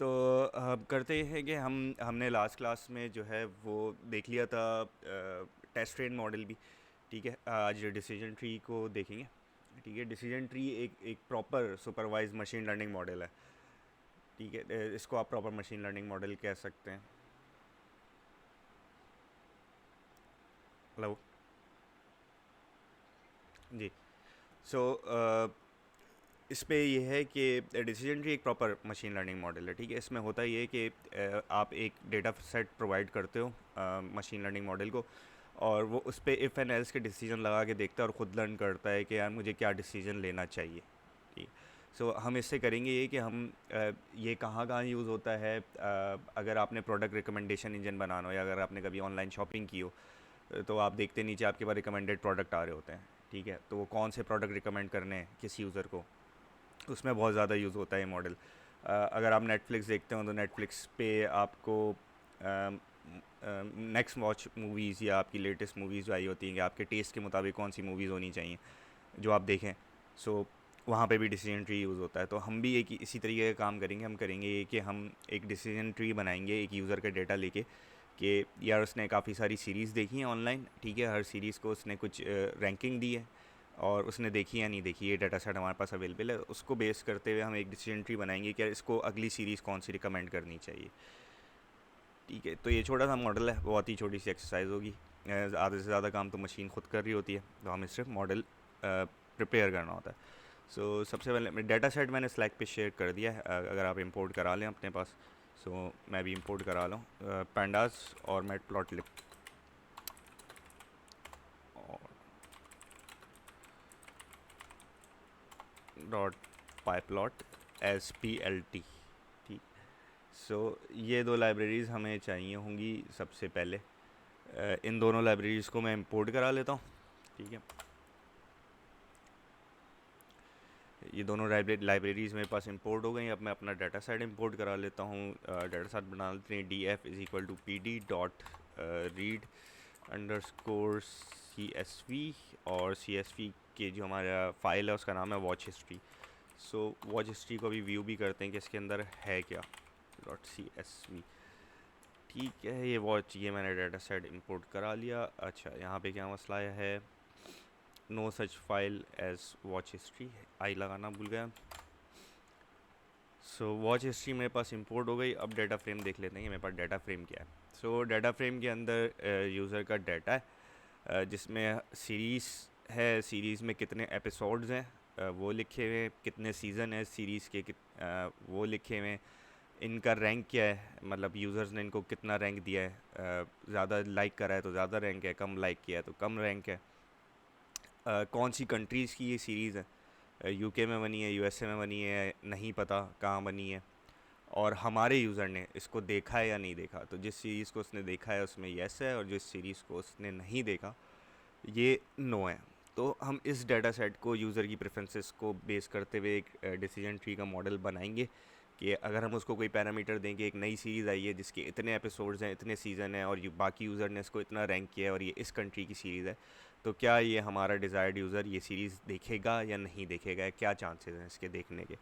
तो करते ये हैं कि हमने लास्ट क्लास में जो है वो देख लिया था टेस्ट ट्रेन मॉडल भी। ठीक है, आज डिसीजन ट्री को देखेंगे। ठीक है, डिसीजन ट्री एक एक proper supervise machine learning model है। ठीक है, इसको आप प्रॉपर मशीन लर्निंग मॉडल कह सकते हैं। हेलो जी। सो इस पे ये है कि डिसीजन ट्री एक प्रॉपर मशीन लर्निंग मॉडल है। ठीक है, इसमें होता ये है कि आप एक डेटा सेट प्रोवाइड करते हो मशीन लर्निंग मॉडल को, और वो उस पर इफ़ एंड एल्स के डिसीजन लगा के देखता है और ख़ुद लर्न करता है कि यार मुझे क्या डिसीजन लेना चाहिए। ठीक। सो हम इससे करेंगे ये कि हम ये कहाँ कहाँ यूज़ होता है। अगर आपने प्रोडक्ट रिकमेंडेशन इंजन बनाना हो या अगर आपने कभी ऑनलाइन शॉपिंग की हो, तो आप देखते नीचे आपके पास रिकमेंडेड प्रोडक्ट आ रहे होते हैं। ठीक है, तो वो कौन से प्रोडक्ट रिकमेंड करने हैं किस यूज़र को, उसमें बहुत ज़्यादा यूज़ होता है ये मॉडल। अगर आप नेटफ्लिक्स देखते हो तो नेटफ्लिक्स पे आपको नेक्स्ट वॉच मूवीज़ या आपकी लेटेस्ट मूवीज़ जो आई होती हैं कि आपके टेस्ट के मुताबिक कौन सी मूवीज़ होनी चाहिए जो आप देखें। सो वहाँ पे भी डिसीजन ट्री यूज़ होता है। तो हम भी एक इसी तरीके का काम करेंगे। हम करेंगे ये कि हम एक डिसीजन ट्री बनाएंगे एक यूज़र का डेटा लेके कि यार उसने काफ़ी सारी सीरीज़ देखी हैं ऑनलाइन। ठीक है, हर सीरीज़ को उसने कुछ रैंकिंग दी है और उसने देखी या नहीं देखी, ये डाटा सेट हमारे पास अवेलेबल है। उसको बेस करते हुए हम एक डिसीजन ट्री बनाएंगे कि इसको अगली सीरीज़ कौन सी रिकमेंड करनी चाहिए। ठीक है, तो ये छोटा सा मॉडल है, बहुत ही छोटी सी एक्सरसाइज होगी। आधे से ज़्यादा काम तो मशीन खुद कर रही होती है, तो हमें सिर्फ मॉडल प्रिपेयर करना होता है। सबसे पहले डाटा सेट मैंने स्लैक पे शेयर कर दिया है, अगर आप इंपोर्ट करा लें अपने पास। मैं भी इंपोर्ट करा लूँ पैंडास और मैटप्लॉटलिब और डॉट पाईप्लॉट SPLT। ठीक। ये दो लाइब्रेरीज़ हमें चाहिए होंगी सबसे पहले। इन दोनों लाइब्रेरीज़ को मैं इंपोर्ट करा लेता हूँ। ठीक है, ये दोनों लाइब्रेरीज़ मेरे पास इंपोर्ट हो गई। अब मैं अपना डाटा सेट इंपोर्ट करा लेता हूँ। डाटा सेट बना लेते हैं df=pd.read अंडरस्कोर CSV, और CSV के जो हमारा फाइल है उसका नाम है वॉच हिस्ट्री। वॉच हिस्ट्री को भी व्यू भी करते हैं कि इसके अंदर है क्या। .csv। ठीक है, ये मैंने डाटा सेट इंपोर्ट करा लिया। अच्छा, यहाँ पे क्या मसला है, no such file as watch history, I लगाना भूल गया। वॉच हिस्ट्री मेरे पास इंपोर्ट हो गई। अब डाटा फ्रेम देख लेते हैं कि मेरे पास डाटा फ्रेम क्या है। डाटा फ्रेम के अंदर यूज़र का डाटा है, जिसमें सीरीज़ है, सीरीज़ में कितने एपिसोड्स हैं वो लिखे हुए हैं, कितने सीज़न है सीरीज़ के वो लिखे हुए हैं, इनका रैंक क्या है, मतलब यूज़र्स ने इनको कितना रैंक दिया है, ज़्यादा लाइक करा है तो ज़्यादा रैंक है, कम लाइक किया है तो कम रैंक है, कौन सी कंट्रीज़ की ये सीरीज़ है, UK में बनी है, USA में बनी है, नहीं पता कहाँ बनी है, और हमारे यूज़र ने इसको देखा है या नहीं देखा। तो जिस सीरीज़ को उसने देखा है उसमें येस है, और जिस सीरीज़ को उसने नहीं देखा ये नो है। तो हम इस डाटा सेट को यूज़र की प्रेफरेंसेस को बेस करते हुए एक डिसीजन ट्री का मॉडल बनाएंगे कि अगर हम उसको कोई पैरामीटर देंगे, एक नई सीरीज़ आई है जिसके इतने एपिसोड्स हैं, इतने सीज़न हैं, और बाकी यूज़र ने इसको इतना रैंक किया है और ये इस कंट्री की सीरीज़ है, तो क्या ये हमारा डिज़ायर्ड यूज़र ये सीरीज़ देखेगा या नहीं देखेगा, क्या चांसेस हैं इसके देखने के।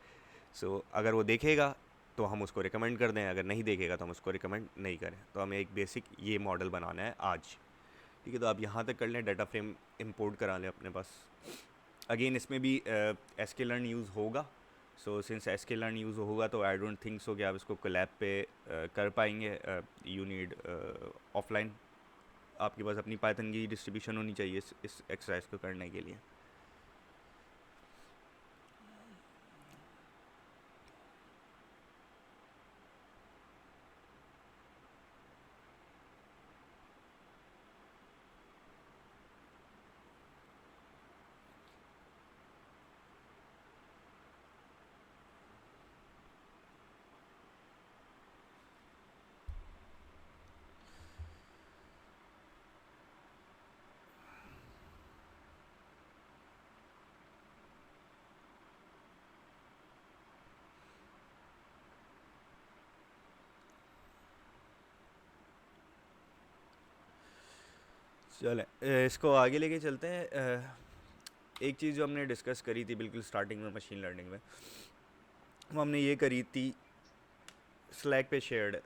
अगर वो देखेगा तो हम उसको रिकमेंड कर दें, अगर नहीं देखेगा तो हम उसको रिकमेंड नहीं करें। तो हमें एक बेसिक ये मॉडल बनाना है आज। ठीक है, तो आप यहाँ तक कर लें, डाटा फ्रेम इंपोर्ट करा लें अपने पास। अगेन इसमें भी sklearn यूज़ होगा। सिंस sklearn यूज़ होगा तो आई डोंट थिंक सो कि आप इसको कोलैब पे कर पाएंगे। यू नीड ऑफलाइन, आपके पास अपनी पाइथन की डिस्ट्रीब्यूशन होनी चाहिए इस एक्सरसाइज को करने के लिए। चलें, इसको आगे लेके चलते हैं। एक चीज़ जो हमने डिस्कस करी थी बिल्कुल स्टार्टिंग में मशीन लर्निंग में, वो हमने ये करी थी स्लैक पे शेयर्ड है,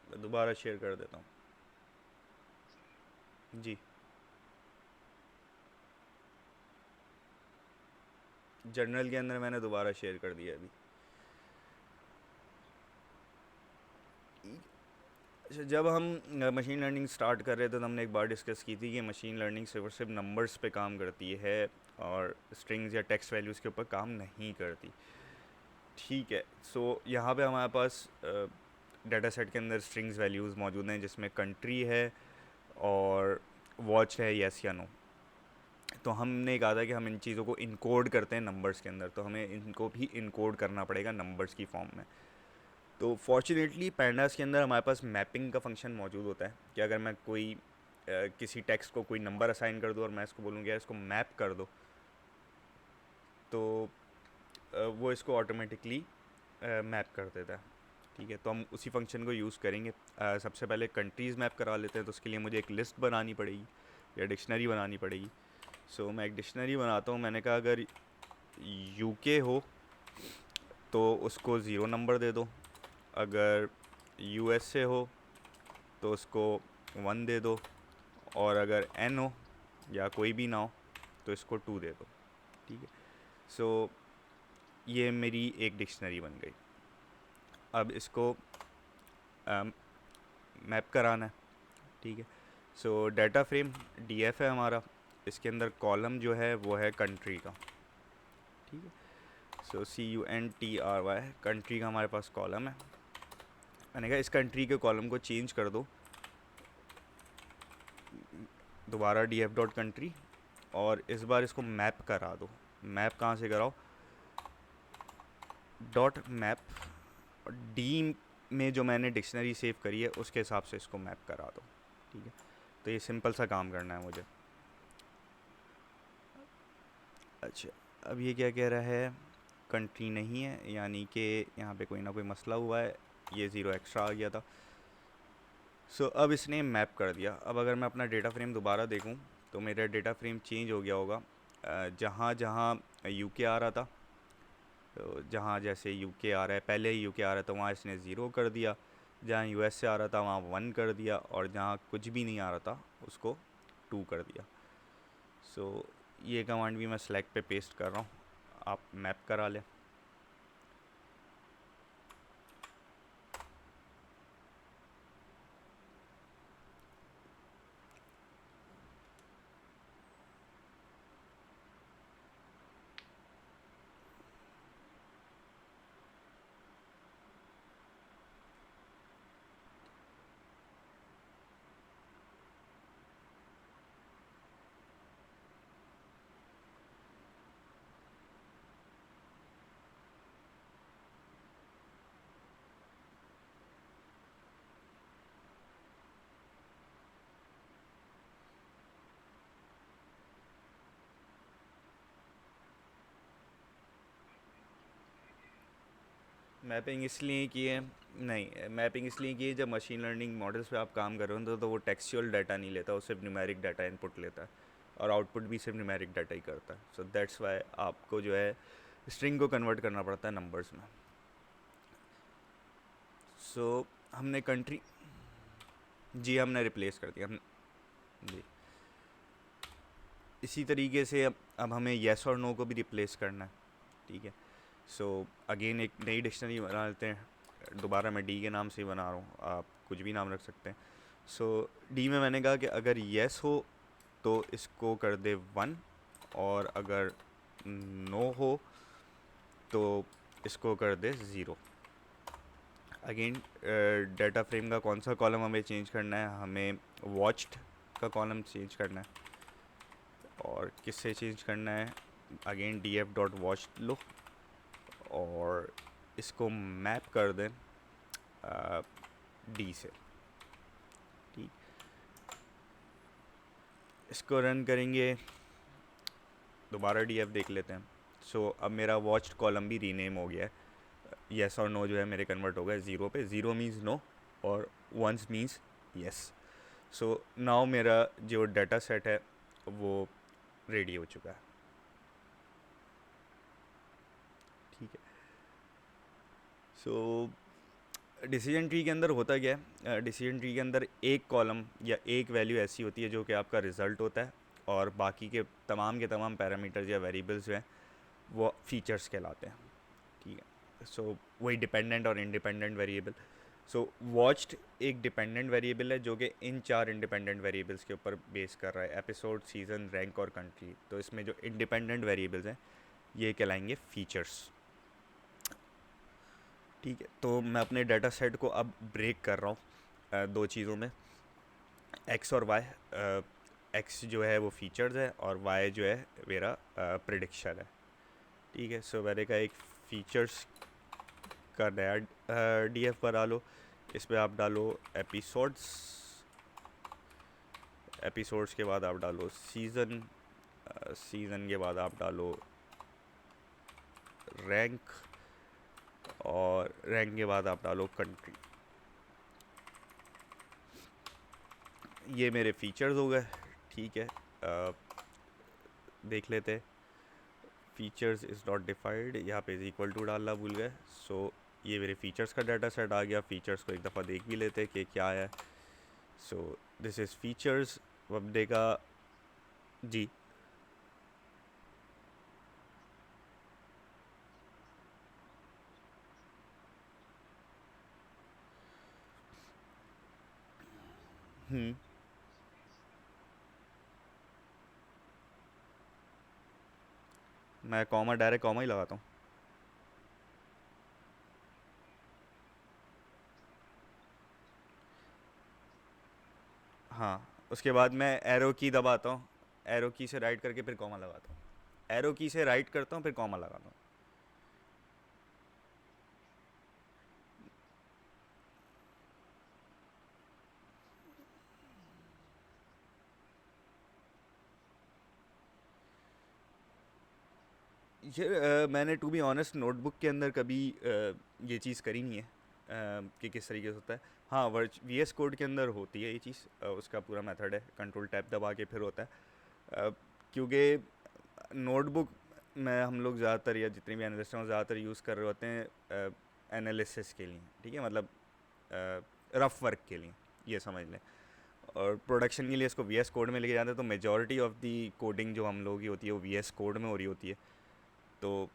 मैं दोबारा शेयर कर देता हूँ। जी, जर्नल के अंदर मैंने दोबारा शेयर कर दिया अभी। अच्छा, जब हम मशीन लर्निंग स्टार्ट कर रहे थे तो हमने एक बार डिस्कस की थी कि मशीन लर्निंग सिर्फ नंबर्स पे काम करती है और स्ट्रिंग्स या टेक्स्ट वैल्यूज़ के ऊपर काम नहीं करती। ठीक है, सो यहाँ पे हमारे पास डाटा सेट के अंदर स्ट्रिंग्स वैल्यूज़ मौजूद हैं जिसमें कंट्री है और वॉच है, यस या नो। तो हमने कहा था कि हम इन चीज़ों को इनकोड करते हैं नंबर्स के अंदर, तो हमें इनको भी इनकोड करना पड़ेगा नंबर्स की फॉर्म में। तो फॉर्चुनेटली पैंडास के अंदर हमारे पास मैपिंग का फंक्शन मौजूद होता है कि अगर मैं कोई किसी टेक्स्ट को कोई नंबर असाइन कर दूँ और मैं इसको बोलूँ कि यार इसको मैप कर दो, तो वो इसको ऑटोमेटिकली मैप कर देता है। ठीक है, तो हम उसी फंक्शन को यूज़ करेंगे। सबसे पहले कंट्रीज़ मैप करा लेते हैं, तो उसके लिए मुझे एक लिस्ट बनानी पड़ेगी या डिक्शनरी बनानी पड़ेगी। सो मैं एक डिक्शनरी बनाता हूँ। मैंने कहा अगर यूके हो तो उसको ज़ीरो नंबर दे दो, अगर यूएस से हो तो उसको वन दे दो, और अगर एन हो या कोई भी ना हो तो इसको टू दे दो। ठीक है, सो ये मेरी एक डिक्शनरी बन गई। अब इसको मैप कराना है। ठीक है, सो डाटा फ्रेम डीएफ है हमारा, इसके अंदर कॉलम जो है वो है कंट्री का। ठीक है, सो CUNTRY कंट्री का हमारे पास कॉलम है। मैंने कहा इस कंट्री के कॉलम को चेंज कर दो, दोबारा df.country, और इस बार इसको मैप करा दो। मैप कहाँ से कराओ, डॉट मैप, डी में जो मैंने डिक्शनरी सेव करी है उसके हिसाब से इसको मैप करा दो। ठीक है, तो ये सिंपल सा काम करना है मुझे। अच्छा, अब ये क्या कह रहा है, कंट्री नहीं है, यानी कि यहाँ पे कोई ना कोई मसला हुआ है, ये ज़ीरो एक्स्ट्रा आ गया था। सो अब इसने मैप कर दिया। अब अगर मैं अपना डेटा फ्रेम दोबारा देखूँ तो मेरा डेटा फ्रेम चेंज हो गया होगा। जहाँ जहाँ यूके आ रहा था, तो जहाँ जैसे यूके आ रहा है, पहले ही यूके आ रहा था वहाँ इसने ज़ीरो कर दिया, जहाँ यूएस से आ रहा था वहाँ वन कर दिया, और जहाँ कुछ भी नहीं आ रहा था उसको टू कर दिया। सो ये कमांड भी मैं सेलेक्ट पे पेस्ट कर रहा हूँ, आप मैप करा लें। मैपिंग इसलिए की है, नहीं, मैपिंग इसलिए की है जब मशीन लर्निंग मॉडल्स पे आप काम कर रहे हो तो वो टेक्सचुअल डाटा नहीं लेता, वो सिर्फ न्यूमेरिक डाटा इनपुट लेता है और आउटपुट भी सिर्फ न्यूमेरिक डाटा ही करता है। सो दैट्स वाई आपको जो है स्ट्रिंग को कन्वर्ट करना पड़ता है नंबर्स में। सो हमने कंट्री, जी हमने रिप्लेस कर दिया हम, जी। इसी तरीके से अब हमें येस और नो को भी रिप्लेस करना है। ठीक है, सो अगेन एक नई डिक्शनरी बना लेते हैं। दोबारा मैं डी के नाम से ही बना रहा हूँ, आप कुछ भी नाम रख सकते हैं। सो डी में मैंने कहा कि अगर येस हो तो इसको कर दे वन, और अगर नो हो तो इसको कर दे ज़ीरो। अगेन डाटा फ्रेम का कौन सा कॉलम हमें चेंज करना है, हमें वॉच्ड का कॉलम चेंज करना है, और किससे चेंज करना है, अगेन df.watch लो और इसको मैप कर दें डी से। ठीक, इसको रन करेंगे, दोबारा df देख लेते हैं। सो अब मेरा वॉच्ड कॉलम भी रीनेम हो गया है, येस और नो जो है मेरे कन्वर्ट हो गए ज़ीरो पे। ज़ीरो मीन्स नो और ones means yes. So now मेरा जो डाटा सेट है वो रेडी हो चुका है। ठीक है, सो डिसीजन ट्री के अंदर होता क्या है, डिसीजन ट्री के अंदर एक कॉलम या एक वैल्यू ऐसी होती है जो कि आपका रिज़ल्ट होता है, और बाकी के तमाम पैरामीटर्स या वेरिएबल्स जो हैं वो फीचर्स कहलाते हैं। ठीक है, सो वही डिपेंडेंट और इंडिपेंडेंट वेरिएबल। सो वॉच्ड एक डिपेंडेंट वेरिएबल है जो कि इन 4 इंडिपेंडेंट वेरिएबल्स के ऊपर बेस कर रहा है, एपिसोड, सीज़न, रैंक और कंट्री। तो इसमें जो इंडिपेंडेंट वेरिएबल्स हैं ये कहलाएंगे फीचर्स। ठीक है, तो मैं अपने डाटा सेट को अब ब्रेक कर रहा हूँ दो चीज़ों में, एक्स और वाई। एक्स जो है वो फीचर्स है और वाई जो है मेरा प्रिडिक्शन है। ठीक है, सो मैंने का एक फीचर्स का नया डीएफ बना लो। इसमें आप डालो एपिसोड्स, एपिसोड्स के बाद आप डालो सीज़न, सीज़न के बाद आप डालो रैंक, और रैंक के बाद आप डालो कंट्री। ये मेरे फीचर्स हो गए। ठीक है, देख लेते। फीचर्स इज़ नॉट डिफाइंड, यहाँ पे इज़ इक्वल टू डालना भूल गए। सो ये मेरे फीचर्स का डाटा सेट आ गया। फीचर्स को एक दफ़ा देख भी लेते कि क्या है। So this is features. अब देखा जी, मैं कॉमा, डायरेक्ट कॉमा ही लगाता हूँ। हाँ, उसके बाद मैं एरो की दबाता हूँ, एरो की से राइट करके फिर कॉमा लगाता हूँ, एरो की से राइट करता हूँ फिर कॉमा लगाता हूँ। ये मैंने टू बी ऑनेस्ट नोटबुक के अंदर कभी ये चीज़ करी नहीं है, कि किस तरीके से होता है। हाँ, वर्च वी एस कोड के अंदर होती है ये चीज़, उसका पूरा मेथड है, कंट्रोल टैब दबा के फिर होता है। अ, क्योंकि नोटबुक में हम लोग ज़्यादातर, या जितने भी एनालिस्ट हैं वो ज़्यादातर यूज़ कर रहे होते हैं एनालिसिस के लिए। ठीक है, मतलब रफ वर्क के लिए, ये समझ लें। और प्रोडक्शन के लिए इसको वी एस कोड में लेके जाते हैं, तो मेजॉरिटी ऑफ दी कोडिंग जो हम लोग की होती है वो वी एस कोड में हो रही होती है। तो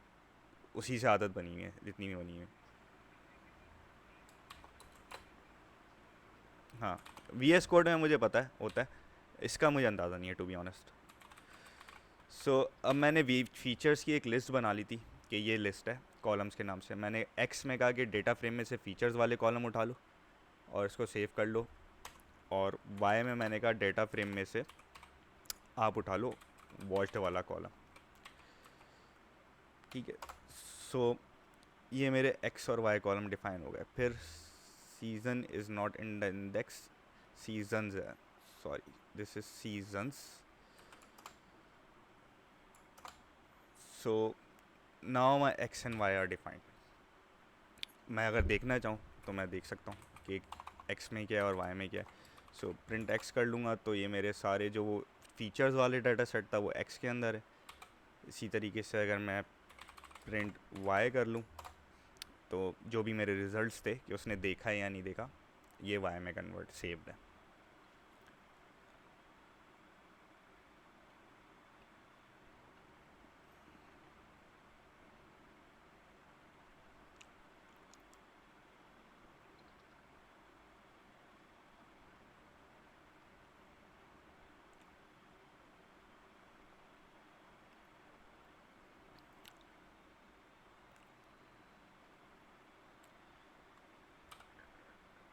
उसी से आदत बनी हुई है जितनी भी बनी हुई है। हाँ, वी एस कोड में मुझे पता है होता है, इसका मुझे अंदाज़ा नहीं है टू बी ऑनेस्ट। सो अब मैंने वी फीचर्स की एक लिस्ट बना ली थी कि ये लिस्ट है कॉलम्स के नाम से। मैंने एक्स में कहा कि डेटा फ्रेम में से फीचर्स वाले कॉलम उठा लो और इसको सेव कर लो, और वाई में मैंने कहा डेटा फ्रेम में से आप उठा लो वॉच्ड वाला कॉलम। ठीक है, सो ये मेरे एक्स और वाई कॉलम डिफाइन हो गए। फिर season is not in the index, seasons है, sorry this is seasons. So now my X and Y are defined. मैं अगर देखना चाहूँ तो मैं देख सकता हूँ कि एक्स में क्या है और वाई में क्या है। सो प्रिंट एक्स कर लूँगा तो ये मेरे सारे जो वो फीचर्स वाले डाटा सेट था वो एक्स के अंदर है। इसी तरीके से अगर मैं प्रिंट वाई कर लूँ तो जो भी मेरे रिजल्ट्स थे कि उसने देखा है या नहीं देखा, ये वाई में कन्वर्ट सेव्ड है।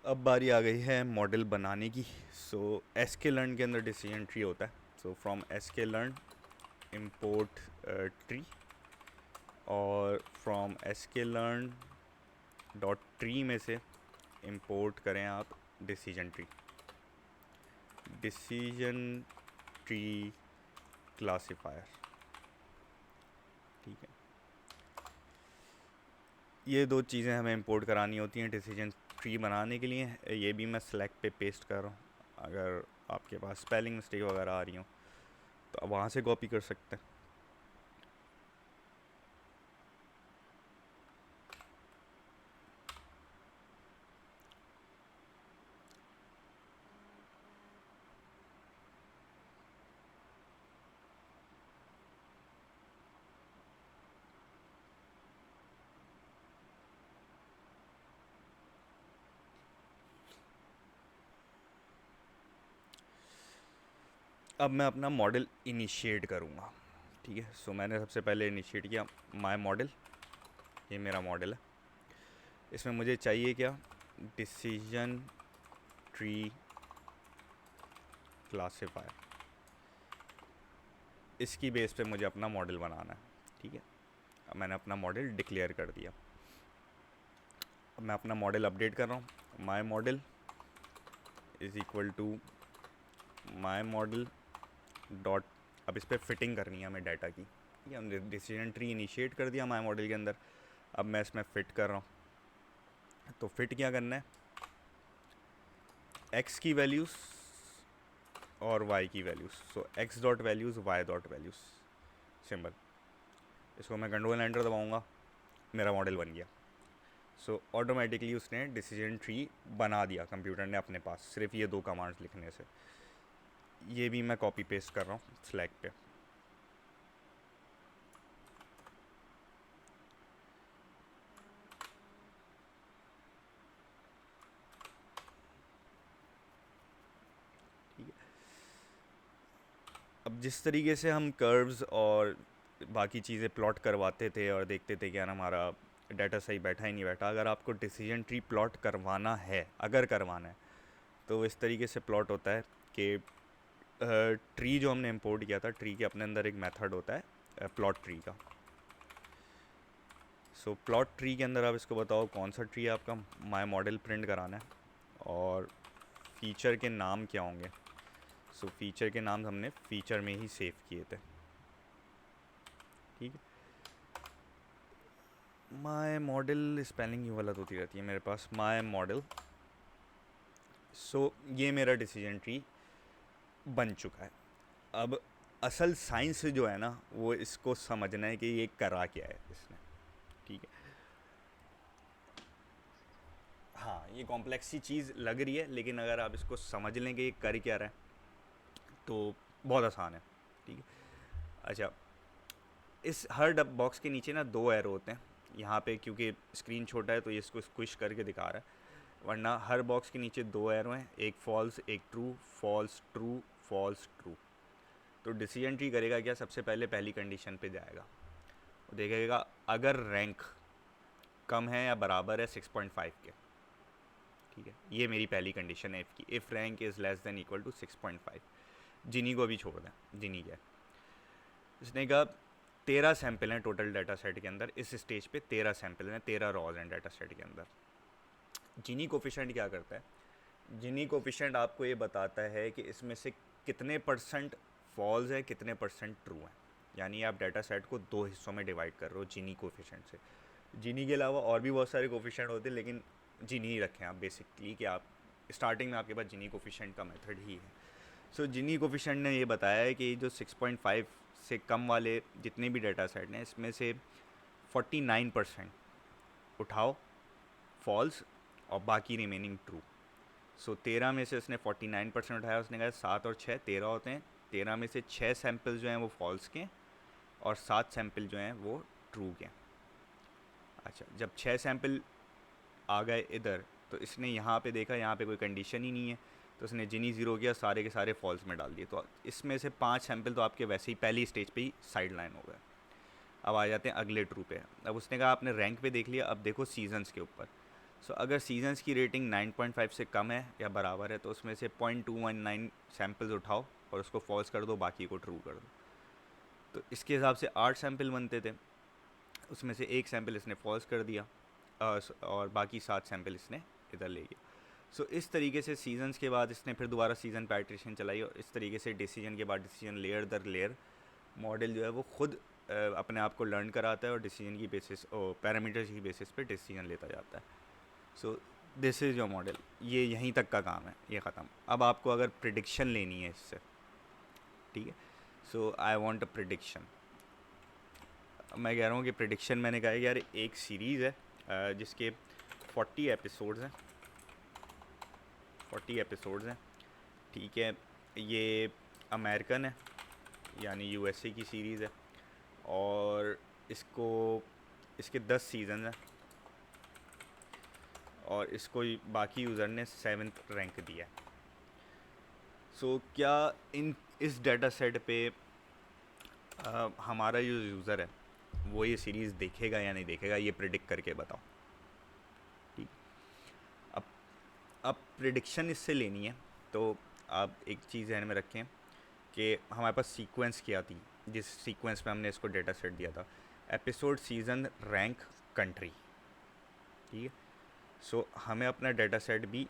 अब बारी आ गई है मॉडल बनाने की। सो एस के लर्न के अंदर डिसीजन ट्री होता है। सो फ्रॉम एस के लर्न इम्पोर्ट ट्री, और फ्रॉम एस के लर्न डॉट ट्री में से इंपोर्ट करें आप decision tree, decision tree classifier. ठीक है, ये दो चीज़ें हमें इंपोर्ट करानी होती हैं डिसीजन ट्री बनाने के लिए। ये भी मैं सेलेक्ट पे पेस्ट कर रहा हूँ। अगर आपके पास स्पेलिंग मिस्टेक वगैरह आ रही हो तो आप वहाँ से कॉपी कर सकते हैं। अब मैं अपना मॉडल इनिशिएट करूँगा। ठीक है, सो मैंने सबसे पहले इनिशिएट किया माय मॉडल। ये मेरा मॉडल है। इसमें मुझे चाहिए क्या, डिसीजन ट्री क्लासिफायर। इसकी बेस पे मुझे अपना मॉडल बनाना है। ठीक है, अब मैंने अपना मॉडल डिक्लेयर कर दिया। अब मैं अपना मॉडल अपडेट कर रहा हूँ। My model is equal to my model dot, अब इस पर फिटिंग करनी है हमें डाटा की। ठीक है, हमने डिसीजन ट्री इनिशिएट कर दिया माय मॉडल के अंदर। अब मैं इसमें फ़िट कर रहा हूँ। तो फिट क्या करना है, एक्स की वैल्यूज़ और वाई की values. So X dot values, Y dot values, symbol. इसको मैं कंट्रोल एंटर दबाऊँगा, मेरा मॉडल बन गया। सो ऑटोमेटिकली उसने डिसीजन ट्री बना दिया कंप्यूटर ने अपने पास, सिर्फ ये 2 कमांड्स लिखने से। ये भी मैं कॉपी पेस्ट कर रहा हूँ स्लैक पे। ठीक है, अब जिस तरीके से हम कर्व्स और बाकी चीज़ें प्लॉट करवाते थे और देखते थे कि यार हमारा डाटा सही बैठा ही नहीं बैठा, अगर आपको डिसीजन ट्री प्लॉट करवाना है, अगर करवाना है, तो इस तरीके से प्लॉट होता है कि ट्री जो हमने इंपोर्ट किया था, ट्री के अपने अंदर एक मेथड होता है प्लॉट ट्री का। सो प्लॉट ट्री के अंदर आप इसको बताओ कौन सा ट्री आपका माय मॉडल प्रिंट कराना है और फीचर के नाम क्या होंगे। सो फीचर के नाम हमने फीचर में ही सेव किए थे। ठीक है, माय मॉडल स्पेलिंग ही गलत होती रहती है मेरे पास, माय मॉडल। सो ये मेरा डिसीजन ट्री बन चुका है। अब असल साइंस जो है ना, वो इसको समझना है कि ये करा क्या है इसने। ठीक है, हाँ ये कॉम्प्लेक्स सी चीज़ लग रही है, लेकिन अगर आप इसको समझ लें कि ये कर क्या रहा है तो बहुत आसान है। ठीक है, अच्छा, इस हर डब बॉक्स के नीचे ना 2 एरो होते हैं। यहाँ पे क्योंकि स्क्रीन छोटा है तो ये इसको स्क्विश करके दिखा रहा है, वरना हर बॉक्स के नीचे 2 एरो हैं, एक फॉल्स एक true, false true, false true. तो डिसीजन ट्री करेगा क्या, सबसे पहले पहली कंडीशन पे जाएगा, वो देखेगा अगर रैंक कम है या बराबर है 6.5 के। ठीक है, ये मेरी पहली कंडीशन है इफ़ की, if rank is less than equal to 6.5। Gini को अभी छोड़ दें, जिनी क्या है, इसने कहा 13 सैंपल हैं टोटल डाटा सेट के अंदर। इस स्टेज पे 13 सैंपल हैं, 13 रॉज हैं डाटा सेट के अंदर। जिनी कोफिशेंट क्या करता है, जिनी कोफिशेंट आपको ये बताता है कि इसमें से कितने परसेंट फॉल्स है, कितने परसेंट ट्रू हैं। यानी आप डाटा सेट को 2 हिस्सों में डिवाइड कर रहे हो जिनी कोफिशेंट से। जिनी के अलावा और भी बहुत सारे कोफिशेंट होते हैं, लेकिन जिनी ही रखें आप बेसिकली, कि आप स्टार्टिंग में आपके पास जिनी कोफिशेंट का मेथड ही है। सो जिनी कोफिशेंट ने ये बताया है कि जो 6.5 से कम वाले जितने भी डाटा सेट हैं, इसमें से 49% उठाओ फॉल्स और बाकी रिमेनिंग ट्रू। सो 13 में से उसने 49% उठाया। उसने कहा 7 और 6 13 होते हैं, 13 में से 6 सैंपल जो हैं वो फॉल्स के और 7 सैंपल जो हैं वो ट्रू के। अच्छा, जब 6 सैंपल आ गए इधर, तो इसने यहाँ पे देखा यहाँ पे कोई कंडीशन ही नहीं है, तो उसने जिनी ज़ीरो किया, सारे के सारे फॉल्स में डाल दिए। तो इसमें से 5 सैंपल तो आपके वैसे ही पहली स्टेज पे ही साइड लाइन हो गए। अब आ जाते हैं अगले ट्रू पे। अब उसने कहा आपने रैंक पे देख लिया, अब देखो सीजन्स के ऊपर। सो अगर सीजन्स की रेटिंग 9.5 से कम है या बराबर है, तो उसमें से 0.219 सैंपल्स उठाओ और उसको फॉल्स कर दो, बाकी को ट्रू कर दो। तो इसके हिसाब से 8 सैंपल बनते थे, उसमें से 1 सैंपल इसने फॉल्स कर दिया और बाकी 7 सैंपल इसने इधर ले गया। सो इस तरीके से सीजन्स के बाद इसने फिर दोबारा सीजन पैट्रिशन चलाई, और इस तरीके से डिसीजन के बाद डिसीजन लेयर दर लेयर मॉडल जो है वो खुद अपने आप को लर्न कराता है और डिसीजन की बेसिस और पैरामीटर्स की बेसिस पे डिसीजन लेता जाता है। So this is your model. ये यहीं तक का काम है, ये ख़त्म। अब आपको अगर प्रिडिक्शन लेनी है इससे, ठीक है, सो आई वांट अ प्रिडिक्शन। मैं कह रहा हूँ कि प्रिडिक्शन, मैंने कहा है यार एक सीरीज़ है जिसके 40 एपिसोड्स हैं, 40 एपिसोड्स हैं। ठीक है, ये अमेरिकन है यानी यूएसए की सीरीज़ है, और इसको इसके 10 सीज़न हैं, और इसको बाकी यूज़र ने 7th रैंक दिया है। सो क्या इन इस डाटा सेट पे हमारा जो यूज़र है वो ये सीरीज़ देखेगा या नहीं देखेगा, ये प्रिडिक्ट करके बताओ। ठीक। अब अब प्रिडिक्शन इससे लेनी है तो आप एक चीज़ ध्यान में रखें कि हमारे पास सीक्वेंस क्या थी, जिस सीक्वेंस में हमने इसको डेटा सेट दिया था, एपिसोड, सीज़न, रैंक, कंट्री। ठीक है। सो हमें अपना डाटा सेट भी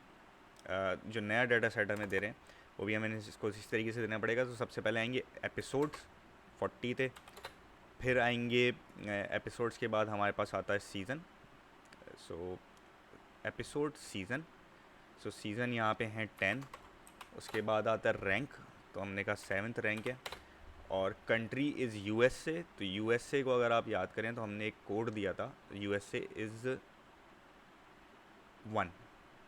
जो नया डाटा सेट हमें दे रहे हैं वो भी हमें इसको इस तरीके से देना पड़ेगा। तो सबसे पहले आएंगे एपिसोड्स, 40 थे। फिर आएंगे एपिसोड्स के बाद हमारे पास आता है सीज़न। सो एपिसोड, सीज़न, सो सीज़न यहाँ पे हैं 10। उसके बाद आता है रैंक, तो हमने कहा 7th रैंक है। और कंट्री इज़ यूएसए, तो यूएसए को अगर आप याद करें तो हमने एक कोड दिया था, यूएसए इज़ 1।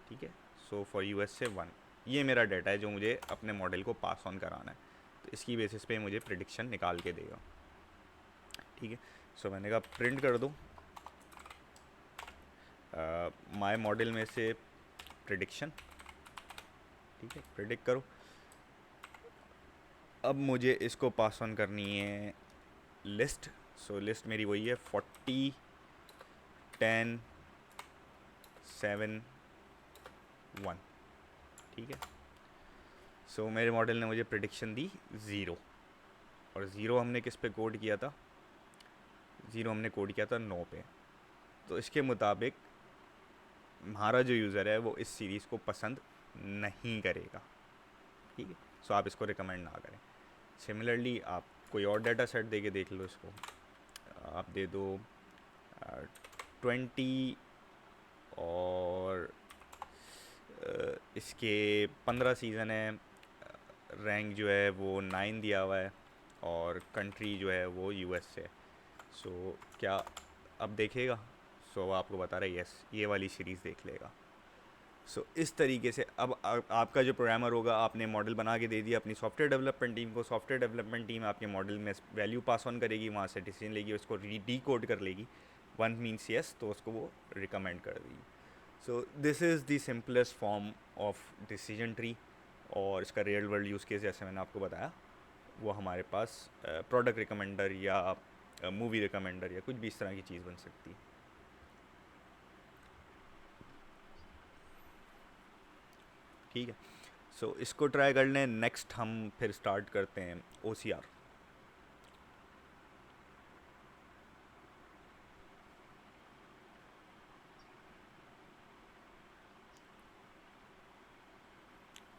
ठीक है। सो फॉर यूएसए 1, ये मेरा डाटा है जो मुझे अपने मॉडल को पास ऑन कराना है। तो इसकी बेसिस पे मुझे प्रिडिक्शन निकाल के देगा। ठीक है। सो मैंने कहा प्रिंट कर दो माय मॉडल में से प्रिडिक्शन। ठीक है, प्रिडिक्ट करो। अब मुझे इसको पास ऑन करनी है लिस्ट। सो लिस्ट मेरी वही है 40, 10, 7, 1। ठीक है। सो मेरे मॉडल ने मुझे प्रिडिक्शन दी 0। और 0 हमने किस पे कोड किया था? 0 हमने कोड किया था 9 पे। तो इसके मुताबिक हमारा जो यूज़र है वो इस सीरीज़ को पसंद नहीं करेगा। ठीक है। सो आप इसको रिकमेंड ना करें। सिमिलरली आप कोई और डाटा सेट दे के देख लो इसको। आप दे दो 20 और इसके 15 सीज़न है, रैंक जो है वो 9 दिया हुआ है, और कंट्री जो है वो यूएस है। सो क्या अब देखेगा? सो आपको बता रहा है यस, ये वाली सीरीज़ देख लेगा। सो इस तरीके से अब आपका जो प्रोग्रामर होगा, आपने मॉडल बना के दे दिया अपनी सॉफ्टवेयर डेवलपमेंट टीम को, सॉफ्टवेयर डेवलपमेंट टीम आपके मॉडल में वैल्यू पास ऑन करेगी, वहाँ से डिसीजन लेगी, उसको डी कोड कर लेगी। 1 मीन्स यस, तो उसको वो रिकमेंड कर देगी। सो this is the simplest form of decision tree. और इसका रियल वर्ल्ड यूज़ केस जैसे मैंने आपको बताया वो हमारे पास प्रोडक्ट रिकमेंडर या मूवी रिकमेंडर या कुछ भी इस तरह की चीज़ बन सकती है। ठीक है। सो इसको ट्राई कर लें। नेक्स्ट हम फिर स्टार्ट करते हैं OCR।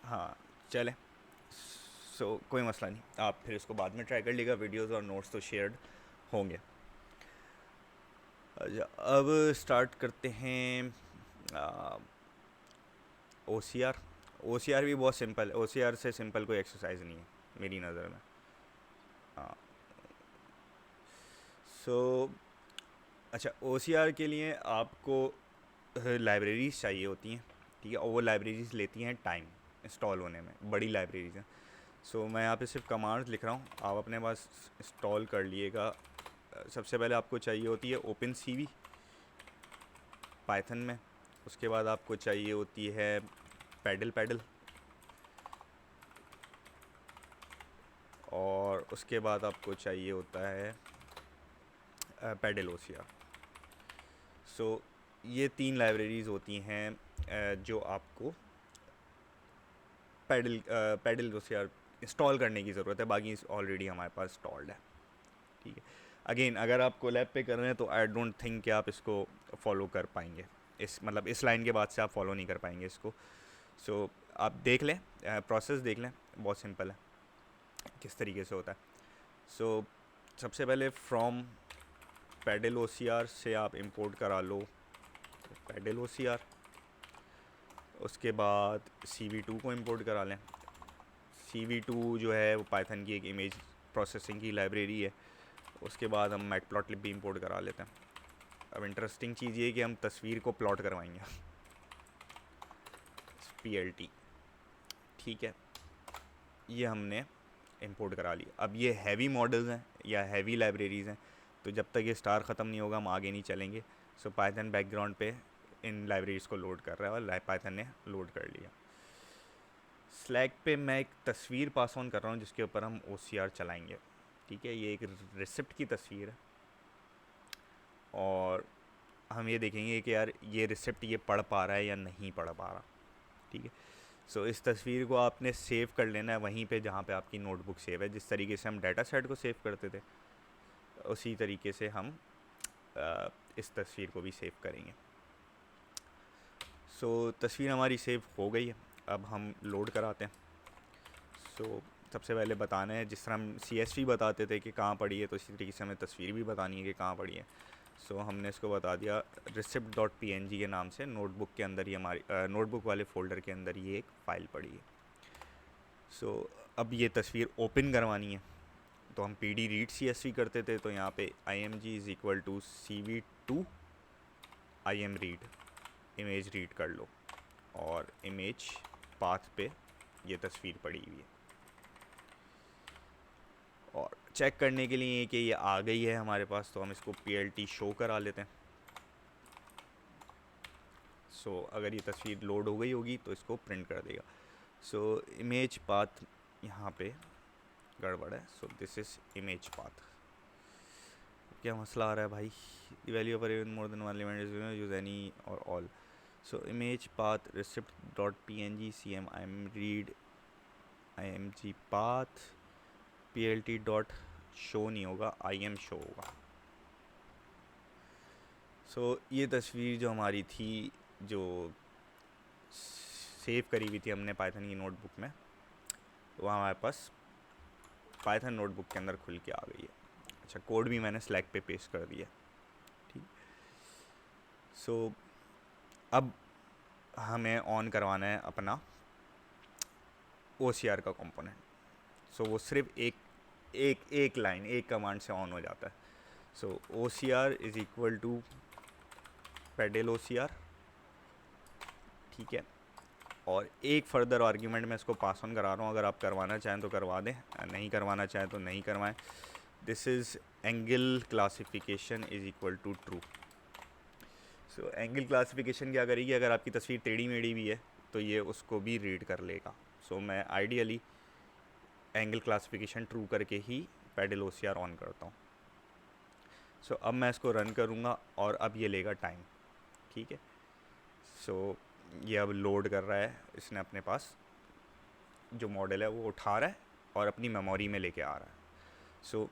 हाँ, चलें। कोई मसला नहीं, आप फिर इसको बाद में ट्राई कर लीजिएगा। वीडियोस और नोट्स तो शेयर्ड होंगे। अच्छा, अब स्टार्ट करते हैं OCR भी बहुत सिंपल है। OCR से सिंपल कोई एक्सरसाइज नहीं है मेरी नज़र में। हाँ। सो अच्छा, OCR के लिए आपको लाइब्रेरीज चाहिए होती हैं। ठीक है। और वो लाइब्रेरीज लेती हैं टाइम इंस्टॉल होने में, बड़ी लाइब्रेरीज हैं। सो मैं यहाँ पे सिर्फ कमांड्स लिख रहा हूँ, आप अपने पास इंस्टॉल कर लिएगा। सबसे पहले आपको चाहिए होती है ओपन CV पाइथन में। उसके बाद आपको चाहिए होती है पैडल, और उसके बाद आपको चाहिए होता है पैडल OCR। सो ये 3 लाइब्रेरीज़ होती हैं जो आपको पैडल OCR इंस्टॉल करने की ज़रूरत है। बाकी ऑलरेडी हमारे पास इंस्टॉल्ड है। ठीक है। अगेन अगर आप कोलैब पे कर रहे हैं तो आई डोंट थिंक कि आप इसको फॉलो कर पाएंगे। इस लाइन के बाद से आप फॉलो नहीं कर पाएंगे इसको। सो आप देख लें, प्रोसेस देख लें, बहुत सिंपल है किस तरीके से होता है। सो सबसे पहले फ्रॉम पैडल OCR से आप इंपोर्ट करा लो पैडल OCR। उसके बाद CV2 को इंपोर्ट करा लें। CV2 जो है वो पाइथन की एक इमेज प्रोसेसिंग की लाइब्रेरी है। उसके बाद हम मैटप्लॉटलिब भी इंपोर्ट करा लेते हैं। अब इंटरेस्टिंग चीज़ ये है कि हम तस्वीर को प्लॉट करवाएंगे PLT। ठीक है, ये हमने इंपोर्ट करा लिया। अब ये हैवी मॉडल्स हैं या हैवी लाइब्रेरीज़ हैं, तो जब तक ये स्टार ख़त्म नहीं होगा हम आगे नहीं चलेंगे। सो पाइथन बैकग्राउंड पे इन लाइब्रेरीज़ को लोड कर रहा है और पाइथन ने लोड कर लिया। स्लैक पे मैं एक तस्वीर पास ऑन कर रहा हूँ जिसके ऊपर हम OCR चलाएंगे। ठीक है, ये एक रिसिप्ट की तस्वीर है और हम ये देखेंगे कि यार ये रिसिप्ट ये पढ़ पा रहा है या नहीं पढ़ पा रहा। ठीक है, सो इस तस्वीर को आपने सेव कर लेना है वहीं पे जहाँ पे आपकी नोटबुक सेव है। जिस तरीके से हम डाटा सेट को सेव करते थे उसी तरीके से हम इस तस्वीर को भी सेव करेंगे। सो तस्वीर हमारी सेव हो गई है, अब हम लोड कराते हैं। सो सबसे पहले बताना है, जिस तरह हम CSV बताते थे कि कहाँ पड़ी है, तो इसी तरीके से हमें तस्वीर भी बतानी है कि कहाँ पड़ी है। सो हमने इसको बता दिया receipt.png के नाम से, नोटबुक के अंदर ही हमारी नोटबुक वाले फ़ोल्डर के अंदर ये एक फ़ाइल पड़ी है। सो अब ये तस्वीर ओपन करवानी है, तो हम PD read CSV करते थे, तो यहाँ पे img is equal to CV2 im read, image read कर लो, और इमेज पाथ पे ये तस्वीर पड़ी हुई है। और चेक करने के लिए कि ये आ गई है हमारे पास, तो हम इसको PLT शो करा लेते हैं। सो अगर ये तस्वीर लोड हो गई होगी तो इसको प्रिंट कर देगा। सो इमेज पाथ यहाँ पे गड़बड़ है, so this is image path. क्या मसला आ रहा है भाई? The value of even more than one element is use any or all. So image path receipt.png cm im read img path PLT dot show नहीं होगा, im शो होगा। सो ये तस्वीर जो हमारी थी, जो सेव करी हुई थी हमने पाइथन की नोटबुक में, वह हमारे पास पाइथन नोटबुक के अंदर खुल के आ गई है। अच्छा, कोड भी मैंने स्लैक पे पेस्ट कर दिया। ठीक, सो अब हमें ऑन करवाना है अपना OCR का कंपोनेंट। सो वो सिर्फ एक लाइन, एक कमांड से ऑन हो जाता है। So OCR is equal to Paddle OCR। ठीक है, और एक फर्दर आर्ग्यूमेंट मैं इसको पास ऑन करा रहा हूँ, अगर आप करवाना चाहें तो करवा दें, नहीं करवाना चाहें तो नहीं करवाएं। This is angle classification is equal to true. So angle classification क्या करेगी, अगर आपकी तस्वीर टेढ़ी मेढ़ी भी है तो ये उसको भी रीड कर लेगा। सो मैं आइडियली एंगल क्लासिफिकेशन ट्रू करके ही पेडल OCR ऑन करता हूँ। सो अब मैं इसको रन करूँगा और अब ये लेगा टाइम। ठीक है, सो ये अब लोड कर रहा है, इसने अपने पास जो मॉडल है वो उठा रहा है और अपनी मेमोरी में लेके आ रहा है। सो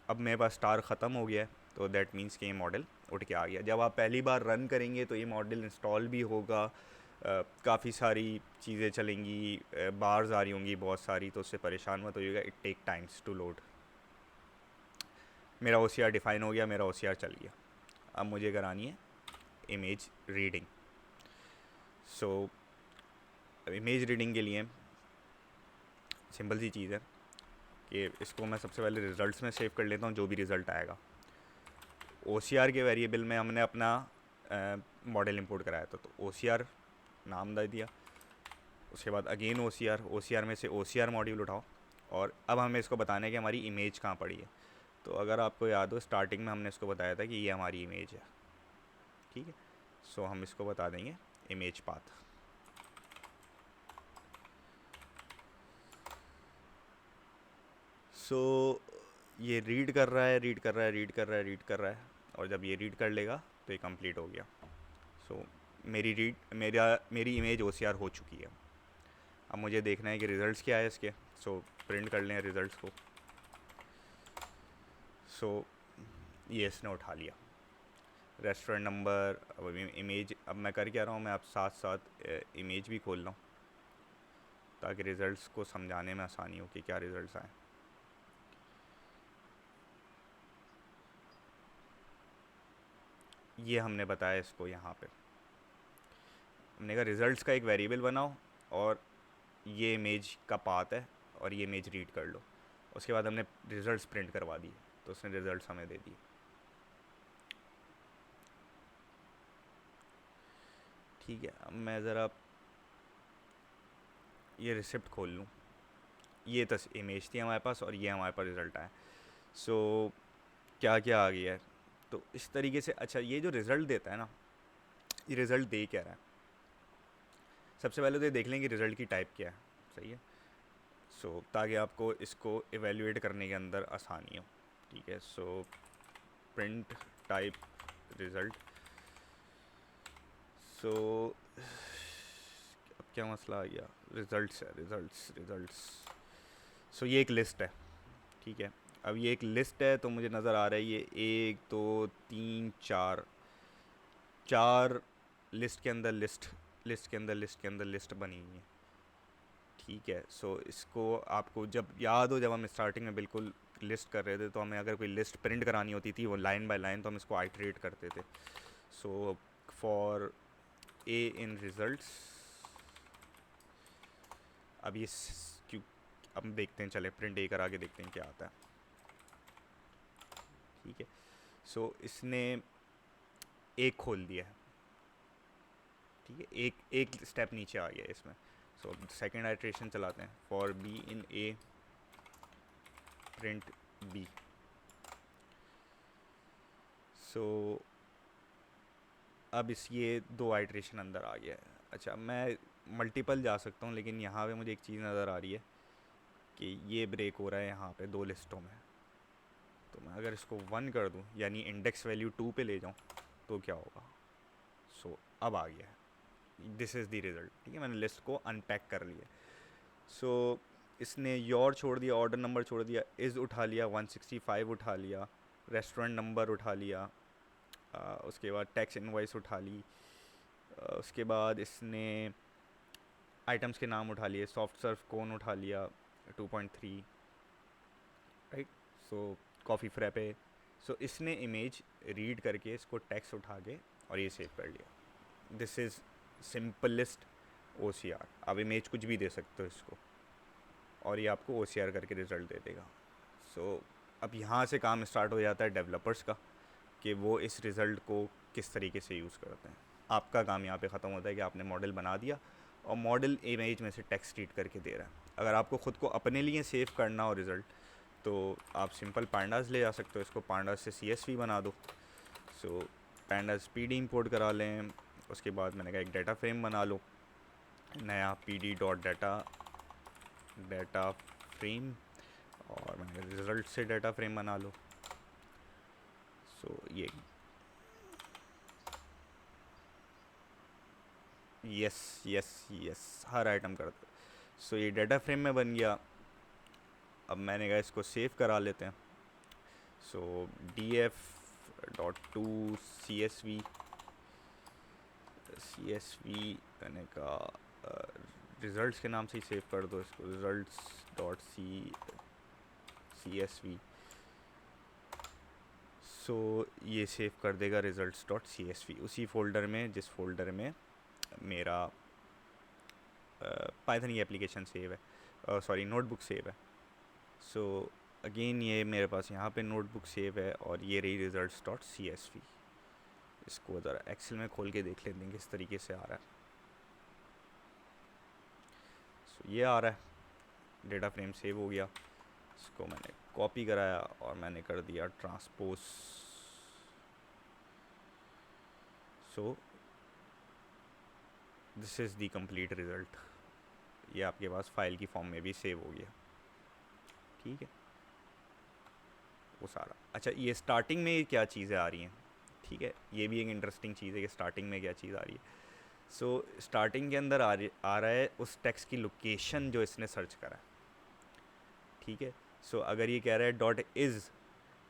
अब मेरे पास स्टार ख़त्म हो गया है, तो दैट मीन्स कि ये मॉडल उठ के आ गया। जब आप पहली बार रन करेंगे तो ये मॉडल इंस्टॉल भी होगा, काफ़ी सारी चीज़ें चलेंगी, बार्स आ रही होंगी बहुत सारी, तो उससे परेशान मत होइएगा, it take times to load. मेरा OCR डिफ़ाइन हो गया, मेरा OCR चल गया। अब मुझे करानी है image reading. So image reading के लिए सिंपल सी चीज़ है कि इसको मैं सबसे पहले रिज़ल्ट्स में सेव कर लेता हूँ, जो भी रिज़ल्ट आएगा। OCR के वेरिएबल में हमने अपना मॉडल इंपोर्ट कराया था, तो OCR नाम दे दिया। उसके बाद अगेन OCR में से OCR मॉड्यूल उठाओ, और अब हमें इसको बताना है कि हमारी इमेज कहाँ पड़ी है। तो अगर आपको याद हो, स्टार्टिंग में हमने इसको बताया था कि ये हमारी इमेज है। ठीक है, सो हम इसको बता देंगे इमेज पाथ। सो ये रीड कर रहा है, और जब ये रीड कर लेगा तो ये कंप्लीट हो गया। सो मेरी इमेज OCR हो चुकी है। अब मुझे देखना है कि रिज़ल्ट्स क्या है इसके। सो प्रिंट कर लें रिज़ल्ट्स को। सो ये इसने उठा लिया, रेस्टोरेंट नंबर। अब इमेज, अब मैं कर क्या रहा हूँ, मैं अब साथ साथ इमेज भी खोल रहा हूँ ताकि रिज़ल्ट्स को समझाने में आसानी हो कि क्या रिज़ल्ट्स आए। ये हमने बताया इसको, यहाँ पे हमने कहा रिज़ल्ट्स का एक वेरिएबल बनाओ और ये इमेज का पाथ है और ये इमेज रीड कर लो। उसके बाद हमने रिज़ल्ट्स प्रिंट करवा दिए, तो उसने रिज़ल्ट्स हमें दे दिए। ठीक है, अब मैं ज़रा ये रिसिप्ट खोल लूँ। ये इमेज थी हमारे पास और ये हमारे पास रिज़ल्ट आया। सो क्या क्या आ गया है, तो इस तरीके से। अच्छा, ये जो रिज़ल्ट देता है ना, ये रिज़ल्ट दे क्या रहा है? सबसे पहले तो ये देख लें कि रिज़ल्ट की टाइप क्या है। सही है। सो ताकि आपको इसको इवेल्युएट करने के अंदर आसानी हो, ठीक है। So print type result. सो अब क्या मसला आ गया, रिज़ल्ट्स है, रिज़ल्ट्स। सो ये एक लिस्ट है, ठीक है। अब ये एक लिस्ट है तो मुझे नज़र आ रहा है ये 1 2 3 4 4 लिस्ट के अंदर लिस्ट, लिस्ट के अंदर लिस्ट के अंदर लिस्ट बनी हुई है, ठीक है। सो इसको आपको जब याद हो, जब हम स्टार्टिंग में बिल्कुल लिस्ट कर रहे थे तो हमें अगर कोई लिस्ट प्रिंट करानी होती थी वो लाइन बाय लाइन, तो हम इसको आइटरेट करते थे। So for a in results, अब ये क्यों, अब देखते हैं, चले प्रिंट ए करा के देखते हैं क्या आता है, ठीक है। सो इसने एक खोल दिया है, ठीक है, एक एक स्टेप नीचे आ गया इसमें। सो सेकेंड आइट्रेशन चलाते हैं, for B in A print B. So अब इस ये दो आइट्रेशन अंदर आ गया है। अच्छा, मैं मल्टीपल जा सकता हूँ, लेकिन यहाँ पे मुझे एक चीज़ नज़र आ रही है कि ये ब्रेक हो रहा है यहाँ पे दो लिस्टों में। तो मैं अगर इसको 1 कर दूँ, यानी इंडेक्स वैल्यू 2 पे ले जाऊँ, तो क्या होगा। सो अब आ गया है, दिस इज़ द रिज़ल्ट, ठीक है। मैंने लिस्ट को अनपैक कर लिया। सो इसने योर छोड़ दिया, ऑर्डर नंबर छोड़ दिया, इज़ उठा लिया, 165 उठा लिया, रेस्टोरेंट नंबर उठा लिया, उसके बाद टैक्स इनवॉइस उठा ली, उसके बाद इसने आइटम्स के नाम उठा लिए, सॉफ्ट सर्व कोन उठा लिया 2.3, राइट। सो कॉफ़ी फ्रैपे। सो इसने इमेज रीड करके इसको टेक्स्ट उठा के और ये सेव कर लिया। This is simplest OCR। आप इमेज कुछ भी दे सकते हो इसको और ये आपको OCR करके रिज़ल्ट दे देगा। सो अब यहाँ से काम स्टार्ट हो जाता है डेवलपर्स का, कि वो इस रिज़ल्ट को किस तरीके से यूज़ करते हैं। आपका काम यहाँ पे ख़त्म होता है कि आपने मॉडल बना दिया और मॉडल इमेज में से टेक्स्ट रीड करके दे रहा है। अगर आपको ख़ुद को अपने लिए सेव करना हो रिज़ल्ट, तो आप सिंपल पांडास ले जा सकते हो, इसको पांडास से CSV बना दो। सो पांडास PD इंपोर्ट करा लें, उसके बाद मैंने कहा एक डाटा फ्रेम बना लो, नया PD डॉट डाटा फ्रेम, और मैंने कहा रिज़ल्ट से डाटा फ्रेम बना लो। सो ये यस यस यस, हर आइटम कर दो। सो ये डाटा फ्रेम में बन गया। अब मैंने कहा इसको सेव करा लेते हैं। सो df.to CSV, मैंने कहा रिज़ल्ट्स के नाम से ही सेव कर दो इसको, results.csv। सो ये सेव कर देगा results.csv उसी फोल्डर में जिस फोल्डर में मेरा पाइथन की एप्लीकेशन सेव है, सॉरी नोटबुक सेव है। सो अगेन ये मेरे पास यहाँ पे नोटबुक सेव है और ये रही results.csv। इसको ज़रा एक्सेल में खोल के देख लेते हैं किस तरीके से आ रहा है। सो ये आ रहा है, डेटा फ्रेम सेव हो गया। इसको मैंने कॉपी कराया और मैंने कर दिया transpose. So this is the complete result. ये आपके पास फाइल की फॉर्म में भी सेव हो गया, ठीक है, वो सारा। अच्छा, ये स्टार्टिंग में क्या चीज़ें आ रही हैं, ठीक है, ये भी एक इंटरेस्टिंग चीज़ है कि स्टार्टिंग में क्या चीज़ आ रही है। सो स्टार्टिंग के अंदर आ रहा है उस टेक्स्ट की लोकेशन जो इसने सर्च करा है, ठीक है। सो अगर ये कह रहा है डॉट इज़,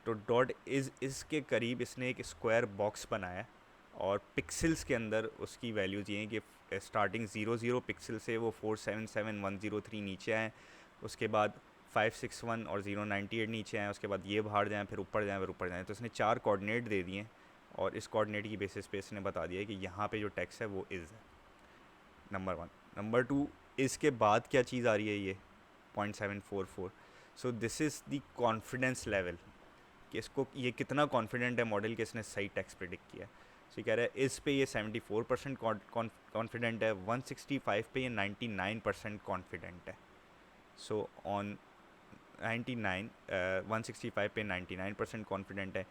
तो डॉट इज़ के करीब इसने एक स्क्वायर बॉक्स बनाया है और पिक्सल्स के अंदर उसकी वैल्यूज़ ये हैं कि स्टार्टिंग 00 पिक्सल से वो 477103 नीचे आए, उसके बाद 561 और 098 नीचे आए, उसके बाद ये बाहर जाएँ, फिर ऊपर जाएँ, फिर ऊपर जाएँ। तो इसने 4 कोऑर्डिनेट दे दिए और इस कोऑर्डिनेट की बेसिस पे इसने बता दिया है कि यहाँ पे जो टेक्स्ट है वो इज़ है, नंबर 1। नंबर 2, इसके बाद क्या चीज़ आ रही है, ये 0.744। सो this is the confidence level कि इसको ये कितना कॉन्फिडेंट है मॉडल कि इसने सही टेक्स्ट प्रिडिक्ट किया है। सो कह रहा है इस पे ये 74% कॉन्फिडेंट है, 165 पे ये 99% कॉन्फिडेंट है। सो ऑन 165 पे 99% कॉन्फिडेंट है।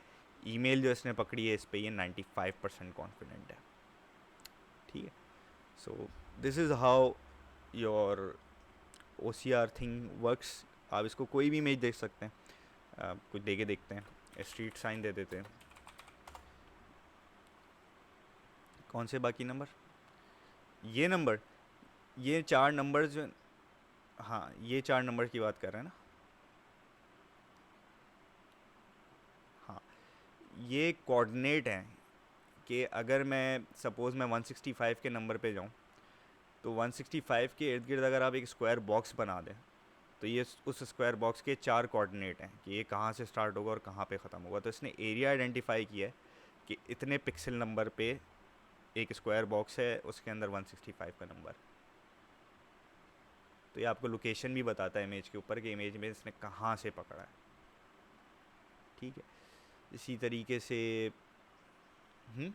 ईमेल जो इसने पकड़ी है इस पे ये 95% कॉन्फिडेंट है, ठीक है। So this is how your OCR thing works. आप इसको कोई भी इमेज देख सकते हैं। कुछ दे के देखते हैं, स्ट्रीट साइन दे देते हैं। कौन से बाकी नंबर? ये नंबर, ये 4 नंबर जो, हाँ ये 4 नंबर की बात कर रहे हैं ना। हाँ, ये कोऑर्डिनेट हैं कि अगर मैं सपोज़ मैं 165 के नंबर पे जाऊँ, तो 165 के इर्द गिर्द अगर आप एक स्क्वायर बॉक्स बना दें, तो ये उस स्क्वायर बॉक्स के 4 कोऑर्डिनेट हैं कि ये कहाँ से स्टार्ट होगा और कहाँ पे ख़त्म होगा। तो इसने एरिया आइडेंटिफाई किया है कि इतने पिक्सल नंबर पे एक स्क्वायर बॉक्स है, उसके अंदर 165 का नंबर। तो ये आपको लोकेशन भी बताता है इमेज के ऊपर कि इमेज में इसने कहाँ से पकड़ा है। ठीक है, इसी तरीके से हम्म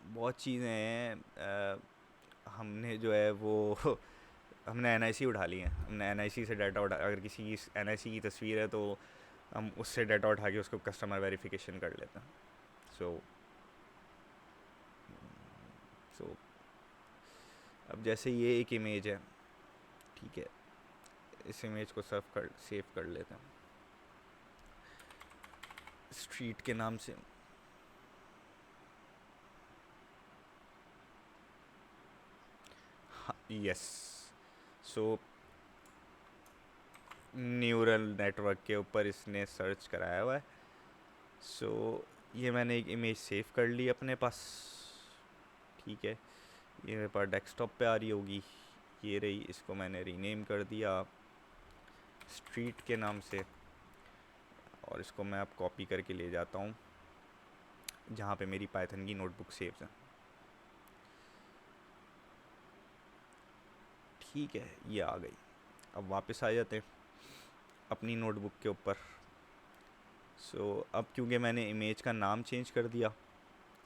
बहुत चीज़ें हैं। हमने जो है वो हमने NIC उठा ली है। हमने NIC से डाटा उठा, अगर किसी की NIC की तस्वीर है तो हम उससे डाटा उठा के उसको कस्टमर वेरिफिकेशन कर लेते हैं। सो सो अब जैसे ये एक इमेज है, ठीक है, इस इमेज को सेव कर लेते हैं स्ट्रीट के नाम से। यस, सो न्यूरल नेटवर्क के ऊपर इसने सर्च कराया हुआ है। सो ये मैंने एक इमेज सेव कर ली अपने पास। ठीक है, ये मेरे पास डेस्कटॉप पे आ रही होगी, ये रही। इसको मैंने रीनेम कर दिया स्ट्रीट के नाम से, और इसको मैं अब कॉपी करके ले जाता हूँ जहाँ पे मेरी पाइथन की नोटबुक सेव है। ठीक है, ये आ गई। अब वापस आ जाते हैं अपनी नोटबुक के ऊपर। सो अब क्योंकि मैंने इमेज का नाम चेंज कर दिया,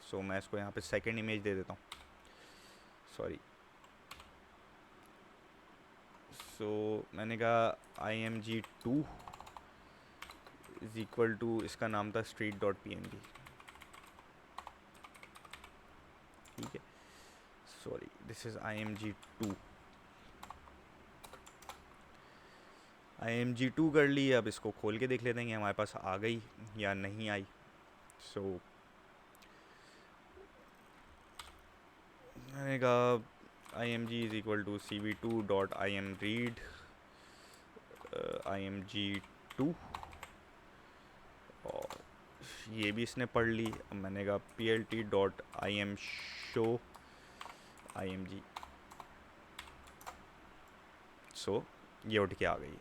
सो मैं इसको यहाँ पे सेकंड इमेज दे देता हूँ। सॉरी, सो मैंने कहा img2 इज़ इक्वल टू, इसका नाम था street.png। ठीक है, sorry, this is img2। img2 कर ली। अब इसको खोल के देख लेते हैं कि हमारे पास आ गई या नहीं आई। सो मैंने कहा img is equal to cv2.imread img2, और ये भी इसने पढ़ ली। अब मैंने कहा plt.imshow img। सो ये उठ के आ गई।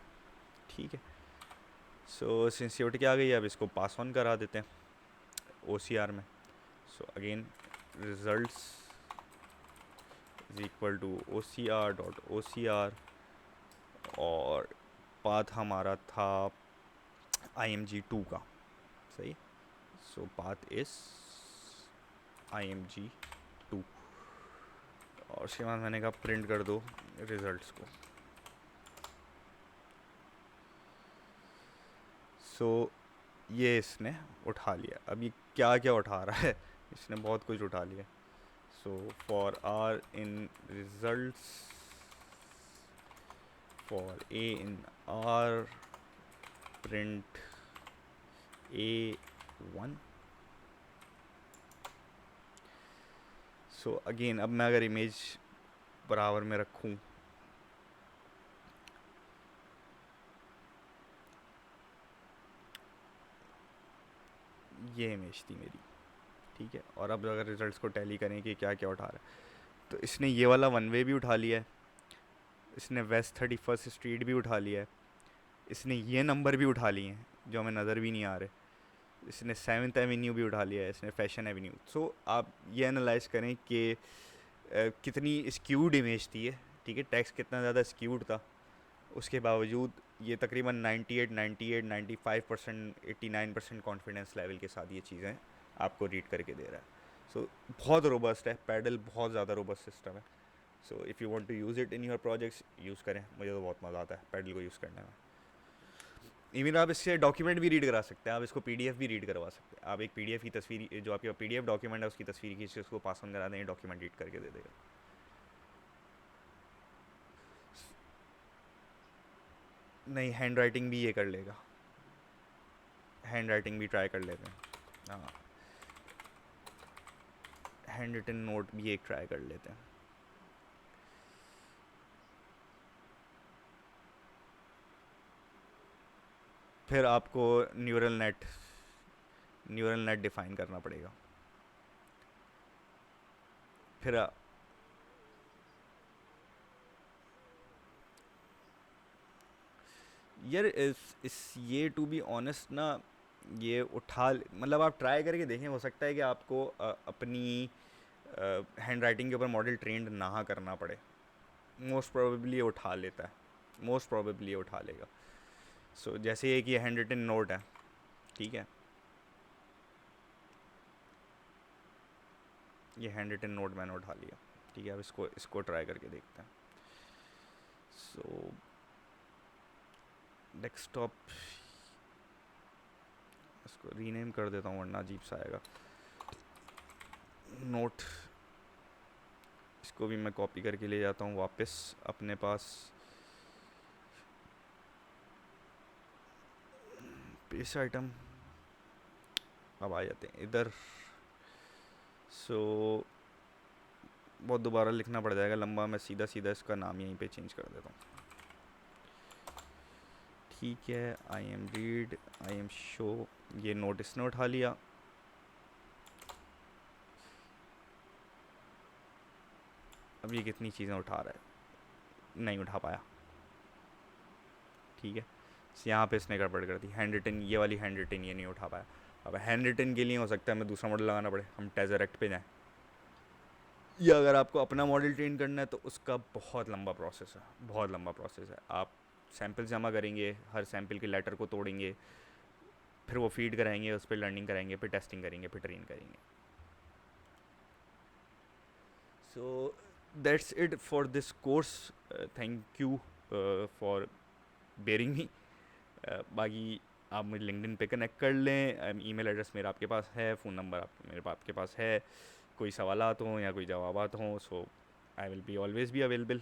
ठीक है, सो सिंस ये उठ के आ गई, अब इसको पास ऑन करा देते हैं OCR में। So again results is equal to OCR.OCR, और पाथ हमारा था img2 का। सही, सो पाथ इज img2, और उसके बाद मैंने कहा प्रिंट कर दो रिजल्ट्स को। सो ये इसने उठा लिया। अब ये क्या क्या उठा रहा है, इसने बहुत कुछ उठा लिया। So for R in results, for A in R, print A1। So again अब मैं अगर इमेज बराबर में रखूं, ये इमेज थी मेरी। ठीक है, और अब अगर रिजल्ट्स को टैली करें कि क्या क्या उठा रहा है, तो इसने ये वाला वन वे भी उठा लिया है, इसने वेस्ट 31st स्ट्रीट भी उठा लिया है, इसने ये नंबर भी उठा लिए हैं जो हमें नज़र भी नहीं आ रहे, इसने 7th एवेन्यू भी उठा लिया है, इसने फैशन एवेन्यू। सो आप ये एनालाइज करें कि कितनी स्क्यूड इमेज थी ये। ठीक है, टेक्स्ट कितना ज़्यादा स्क्यूड था, उसके बावजूद ये तकरीबन 98, 98, 95%, 89% कॉन्फिडेंस लेवल के साथ ये चीज़ें आपको रीड करके दे रहा है। सो बहुत रोबस्ट है, पैडल बहुत ज़्यादा रोबस्ट सिस्टम है। So if you want to use it in your projects, use करें। मुझे तो बहुत मज़ा आता है पैडल को यूज़ करने में। इवन आप इससे डॉक्यूमेंट भी रीड करा सकते हैं, आप इसको पीडीएफ भी रीड करवा सकते हैं। आप एक पीडीएफ की तस्वीर, जो आपके पीडीएफ डॉक्यूमेंट है उसकी तस्वीर खींच के उसको पास ऑन करा दें, डॉक्यूमेंट रीड करके दे देगा। नहीं, हैंड राइटिंग भी ये कर लेगा, हैंड राइटिंग भी ट्राई कर लेते हैं। हाँ, हैंड रिटन नोट भी एक ट्राई कर लेते हैं। फिर आपको न्यूरल नेट डिफाइन करना पड़ेगा। फिर यार इस ये टू बी ऑनेस्ट ना, ये मतलब आप ट्राई करके देखें, हो सकता है कि आपको अपनी हैंड राइटिंग के ऊपर मॉडल ट्रेंड ना करना पड़े। मोस्ट प्रोबेबली ये उठा लेता है, मोस्ट प्रोबेबली ये उठा लेगा। सो जैसे एक ये हैंड रिटन नोट है, ठीक है, ये हैंड रिटन नोट मैंने उठा लिया, ठीक है। अब इसको ट्राई करके देखते हैं। सो डेस्कटॉप, इसको रीनेम कर देता हूँ वरना अजीब सा आएगा। नोट, इसको भी मैं कॉपी करके ले जाता हूँ वापस अपने पास। पेस्ट आइटम, अब आ जाते हैं इधर। सो बहुत दोबारा लिखना पड़ जाएगा लंबा, मैं सीधा सीधा इसका नाम यहीं पे चेंज कर देता हूँ, ठीक है। I am read, I am show, ये नोट इसने उठा लिया। अब ये कितनी चीज़ें उठा रहा है, नहीं उठा पाया, ठीक है। यहाँ पे इसने गड़बड़ कर दी, हैंड रिटन, ये वाली हैंड रिटन ये नहीं उठा पाया। अब हैंड रिटन के लिए हो सकता है हमें दूसरा मॉडल लगाना पड़े, हम टेज़रेक्ट पे जाएँ, या अगर आपको अपना मॉडल ट्रेन करना है तो उसका बहुत लंबा प्रोसेस है, बहुत लंबा प्रोसेस है। आप सैम्पल जमा करेंगे, हर सैम्पल के लेटर को तोड़ेंगे, फिर वो फीड कराएंगे, उस पर लर्निंग कराएंगे, फिर टेस्टिंग करेंगे, फिर ट्रेन करेंगे। So that's it for this course, thank you for bearing me. बाकी आप मुझे लिंक्डइन पे कनेक्ट कर लें, ईमेल एड्रेस मेरा आपके पास है, फ़ोन नंबर मेरे आपके पास है। कोई सवालात हों या कोई जवाबात हों, so I will be always be available.